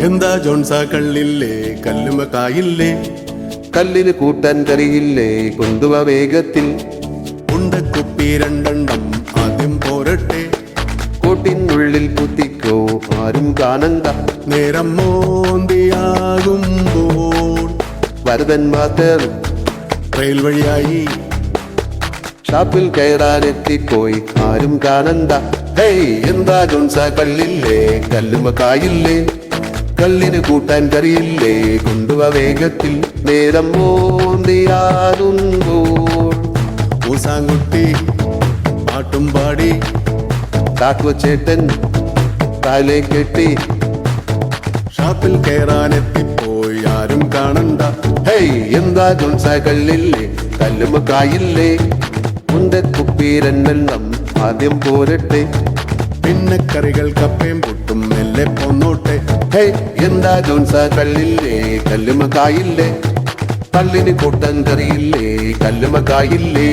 എന്താ ജോൺസാ കള്ളില്ലേ കല്ലുമ കായില്ലേ? കല്ലിന് കൂട്ടാൻ കറിയില്ലേ കൊണ്ടുവ വേഗത്തിൽ. ഉണ്ടക്കുപ്പി രണ്ടെണ്ണം ആദ്യം പോരട്ടെ. കൂട്ടിനുള്ളിൽ കുത്തിക്കോ ആരും കാണണ്ട. നേരം മോന്തിയാകുമ്പോൾ വരതൻ മാത്രം റെയിൽ വഴിയായി ഷാപ്പിൽ കയറാനെത്തിപ്പോയി ആരും കാണണ്ട. ഹേയ് എന്താ ജോൺസാ കള്ളില്ലേ കല്ലുമ കായില്ലേ? കല്ലിന് കൂട്ടാൻ കറിയില്ലേ കൊണ്ടുവ വേഗത്തിൽ. നേരം മോന്തിയാകുമ്പോൾ മൂസാങ്കുട്ടി പാട്ടും പാടി കാക്കോ ചേട്ടൻ കാലേ കെട്ടി ഷാപ്പിൽ കയറാനെത്തിപ്പോയി ആരും കാണണ്ട. ഹേയ് എന്താ ജോൺസാ കള്ളില്ലേ കല്ലുമ കായില്ലേ? കുപ്പി രണ്ടെണ്ണം ആദ്യം പോരട്ടെ. പിന്നെ കറികൾ കപ്പയും പൊട്ടും മെല്ലെ പോന്നോട്ടെ. ഹേയ് എന്താ ജോൺസാ കള്ളില്ലേ കല്ലുമ കായില്ലേ? കല്ലിന് കൂട്ടാൻ കറിയില്ലേ കല്ലുമ കായില്ലേ?